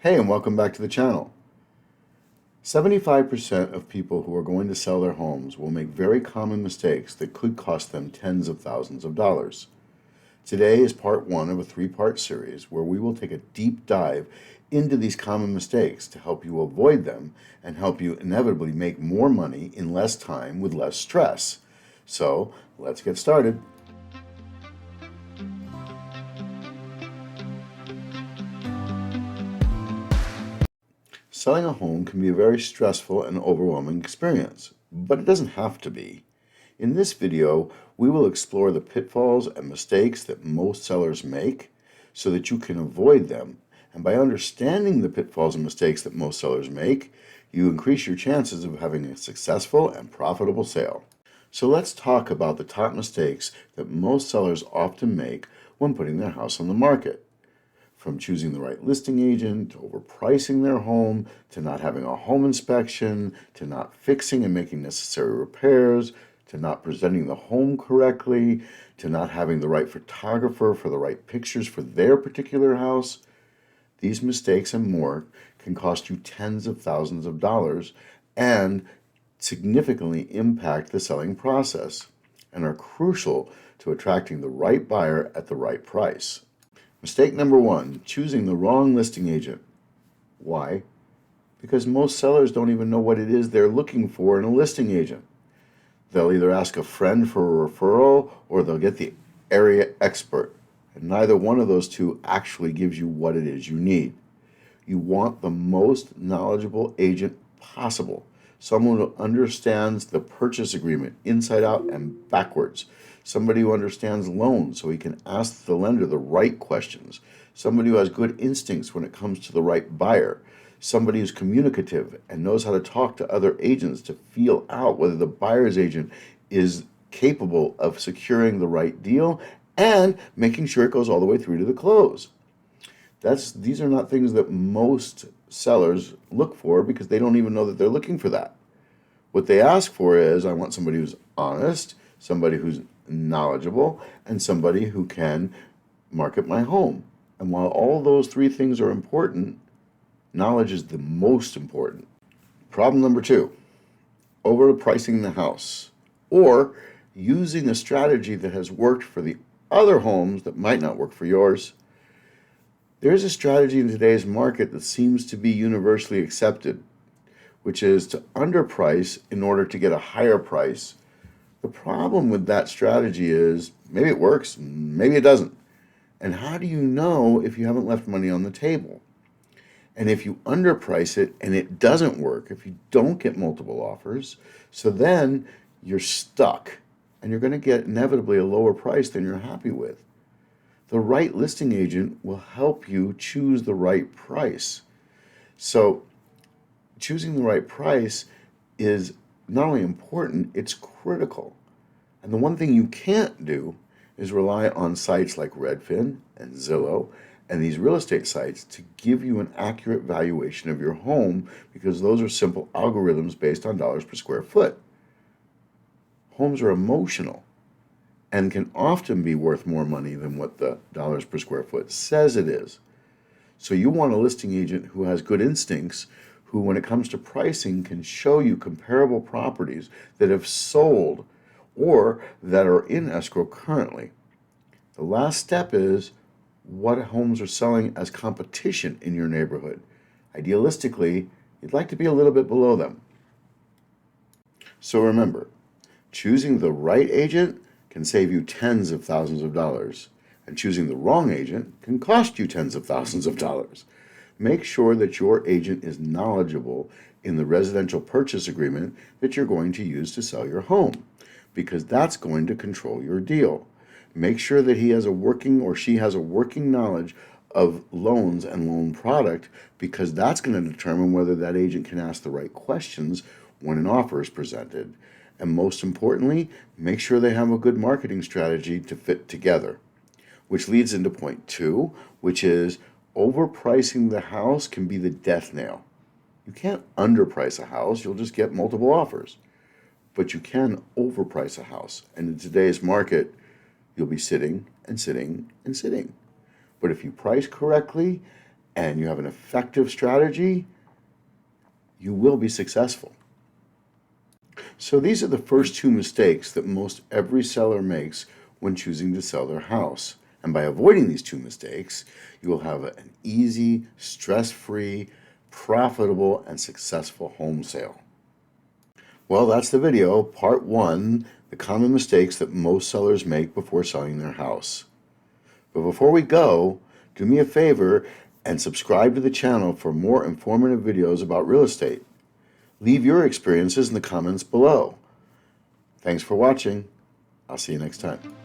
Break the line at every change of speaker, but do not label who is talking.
Hey, and welcome back to the channel. 75% of people who are going to sell their homes will make very common mistakes that could cost them tens of thousands of dollars. Today is part one of a three-part series where we will take a deep dive into these common mistakes to help you avoid them and help you inevitably make more money in less time with less stress. So, let's get started. Selling a home can be a very stressful and overwhelming experience, but it doesn't have to be. In this video, we will explore the pitfalls and mistakes that most sellers make so that you can avoid them. And by understanding the pitfalls and mistakes that most sellers make, you increase your chances of having a successful and profitable sale. So let's talk about the top mistakes that most sellers often make when putting their house on the market. From choosing the right listing agent, to overpricing their home, to not having a home inspection, to not fixing and making necessary repairs, to not presenting the home correctly, to not having the right photographer for the right pictures for their particular house. These mistakes and more can cost you tens of thousands of dollars and significantly impact the selling process and are crucial to attracting the right buyer at the right price. Mistake number one, choosing the wrong listing agent. Why? Because most sellers don't even know what it is they're looking for in a listing agent. They'll either ask a friend for a referral or they'll get the area expert. And neither one of those two actually gives you what it is you need. You want the most knowledgeable agent possible. Someone who understands the purchase agreement inside out and backwards. Somebody who understands loans so he can ask the lender the right questions. Somebody who has good instincts when it comes to the right buyer. Somebody who's communicative and knows how to talk to other agents to feel out whether the buyer's agent is capable of securing the right deal and making sure it goes all the way through to the close. These are not things that most sellers look for because they don't even know that they're looking for that. What they ask for is, I want somebody who's honest, somebody who's knowledgeable, and somebody who can market my home. And while all those three things are important, knowledge is the most important. Problem number two, overpricing the house or using a strategy that has worked for the other homes that might not work for yours. There's a strategy in today's market that seems to be universally accepted, which is to underprice in order to get a higher price. The problem with that strategy is maybe it works, maybe it doesn't. And how do you know if you haven't left money on the table? And if you underprice it and it doesn't work, if you don't get multiple offers, so then you're stuck and you're going to get inevitably a lower price than you're happy with. The right listing agent will help you choose the right price. So choosing the right price is not only important, it's critical. And the one thing you can't do is rely on sites like Redfin and Zillow and these real estate sites to give you an accurate valuation of your home because those are simple algorithms based on dollars per square foot. Homes are emotional and can often be worth more money than what the dollars per square foot says it is. So you want a listing agent who has good instincts, who when it comes to pricing can show you comparable properties that have sold or that are in escrow currently. The last step is what homes are selling as competition in your neighborhood. Idealistically, you'd like to be a little bit below them. So remember, choosing the right agent can save you tens of thousands of dollars, and choosing the wrong agent can cost you tens of thousands of dollars. Make sure that your agent is knowledgeable in the residential purchase agreement that you're going to use to sell your home, because that's going to control your deal. Make sure that he has a working or she has a working knowledge of loans and loan product, because that's going to determine whether that agent can ask the right questions when an offer is presented. And most importantly, make sure they have a good marketing strategy to fit together. Which leads into point two, which is overpricing the house can be the death nail. You can't underprice a house, you'll just get multiple offers. But you can overprice a house. And in today's market, you'll be sitting and sitting and sitting. But if you price correctly and you have an effective strategy, you will be successful. So these are the first two mistakes that most every seller makes when choosing to sell their house. And by avoiding these two mistakes, you will have an easy, stress-free, profitable, and successful home sale. Well, that's the video, part 1, the common mistakes that most sellers make before selling their house. But before we go, do me a favor and subscribe to the channel for more informative videos about real estate. Leave your experiences in the comments below. Thanks for watching. I'll see you next time.